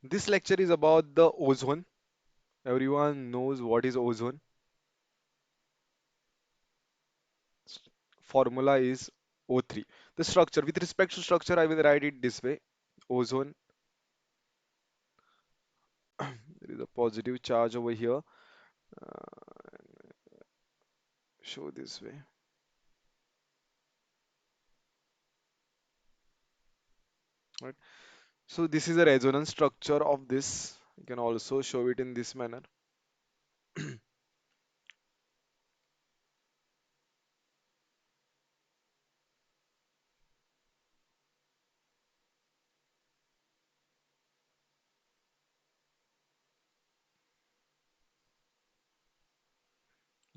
This lecture is about the ozone. Everyone knows what is ozone. Formula is O3. The structure, with respect to structure, I will write it this way. Ozone, there is a positive charge over here. Show this way. Right. So this is a resonance structure of this. You can also show it in this manner.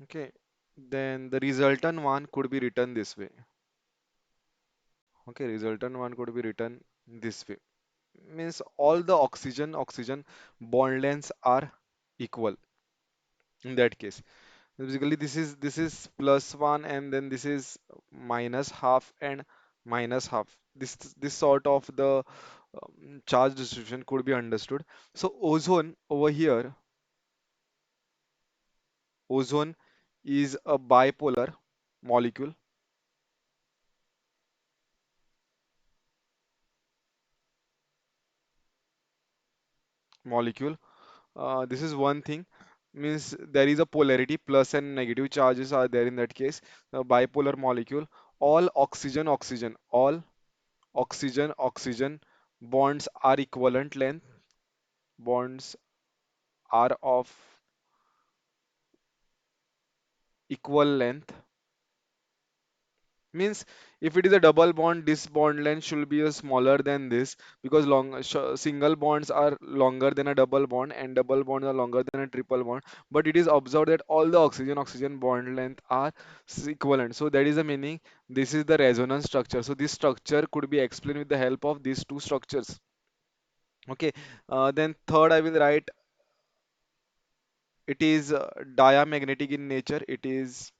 Okay. Then the resultant one could be written this way. Okay, resultant one could be written this way. Means all the oxygen bond lengths are equal in that case. Basically, this is plus one, and then this is minus half and minus half. This sort of the charge distribution could be understood. So ozone is a bipolar molecule. Molecule. This is one thing. Means there is a polarity, plus and negative charges are there in that case. A bipolar molecule. All oxygen bonds are equivalent length. Bonds are of equal length. Means if it is a double bond, this bond length should be a smaller than this, because single bonds are longer than a double bond and double bonds are longer than a triple bond. But it is observed that all the oxygen bond length are equivalent. So that is the meaning. This is the resonance structure. So this structure could be explained with the help of these two structures. Okay. Then third I will write, it is diamagnetic in nature. It is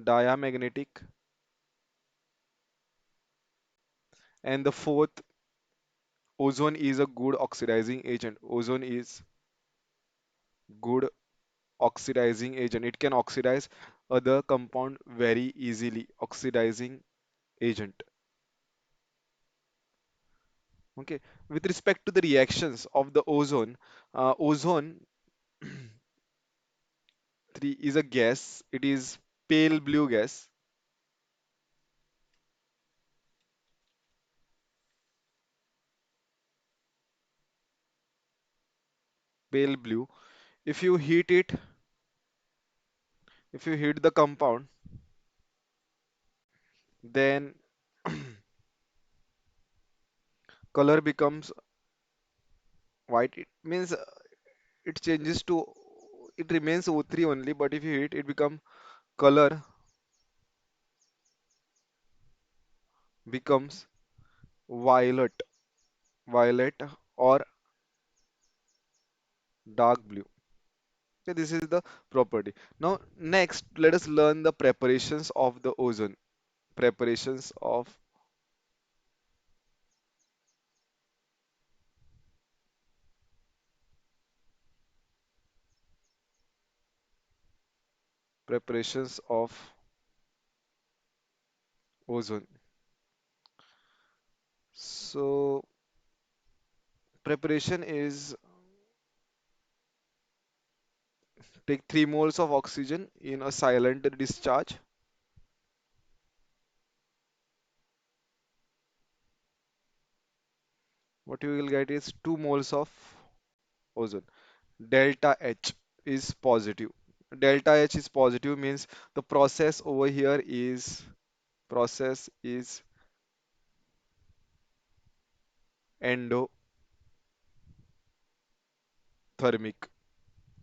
diamagnetic. And the fourth, ozone is a good oxidizing agent. Ozone is good oxidizing agent. It can oxidize other compound very easily. Oxidizing agent. Okay. With respect to the reactions of the ozone, ozone 3 is a gas. It is pale blue gas. Pale blue. If you heat it, if you heat the compound, then color becomes white. It means it changes to, it remains O3 only, but if you heat it become color becomes violet, violet or dark blue. Okay, this is the property. Now next let us learn the preparations of the ozone. Preparations of preparations of ozone. So preparation is, take 3 moles of oxygen in a silent discharge. What you will get is 2 moles of ozone. Delta H is positive. Delta H is positive means the process is endothermic,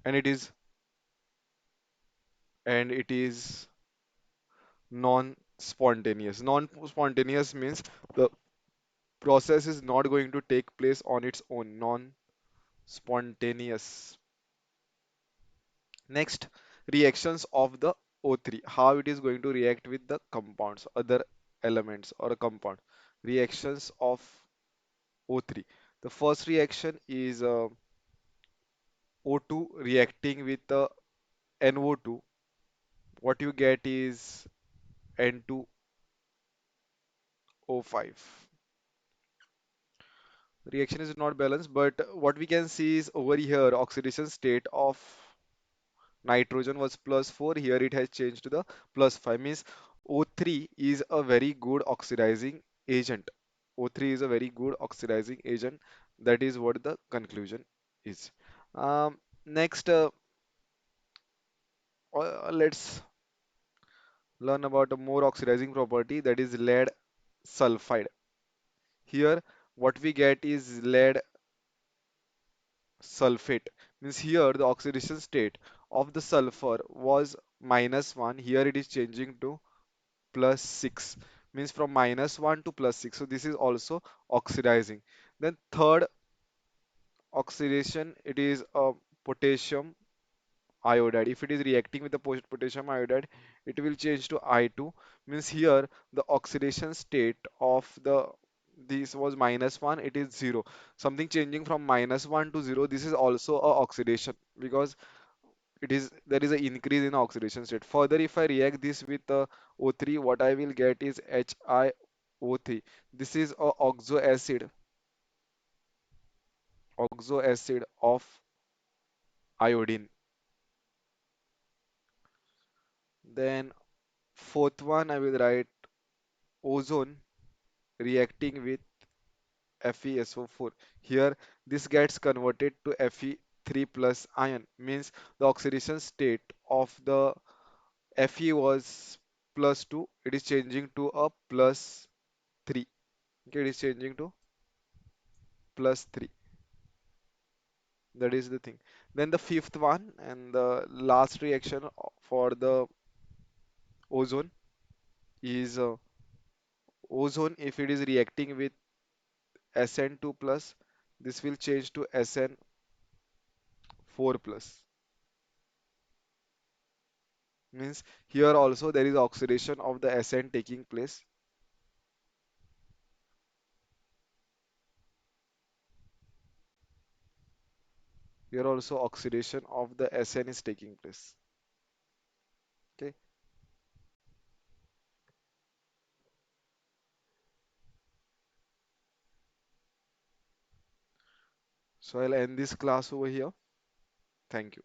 and it is non-spontaneous. Non-spontaneous means the process is not going to take place on its own. Non-spontaneous. Next, reactions of the O3. How it is going to react with the compounds, other elements or a compound. Reactions of O3. The first reaction is O2 reacting with NO2. What you get is N2O5. Reaction is not balanced, but what we can see is over here oxidation state of nitrogen was +4. Here it has changed to the +5. Means O3 is a very good oxidizing agent. O3 is a very good oxidizing agent. That is what the conclusion is. Next, let's learn about a more oxidizing property, that is lead sulfide. Here, what we get is lead sulfate. Means here the oxidation state of the sulfur was -1. Here it is changing to +6. Means from -1 to +6. So this is also oxidizing. Then third oxidation, it is a potassium iodide. If it is reacting with the potassium iodide, it will change to I2. Means here the oxidation state of the this was -1, it is 0. Something changing from -1 to 0, this is also a oxidation because it is there is an increase in oxidation state. Further, if I react this with O3, what I will get is HiO3. This is a oxo acid of iodine. Then fourth one, I will write ozone reacting with FeSO4. Here, this gets converted to Fe3 plus ion. Means the oxidation state of the Fe was +2. It is changing to a +3. Okay, it is changing to +3. That is the thing. Then the fifth one and the last reaction for the ozone is ozone. If it is reacting with Sn2 plus, this will change to Sn4 plus. Means here also there is oxidation of the Sn taking place. Here also oxidation of the Sn is taking place. Okay, so I'll end this class over here. Thank you.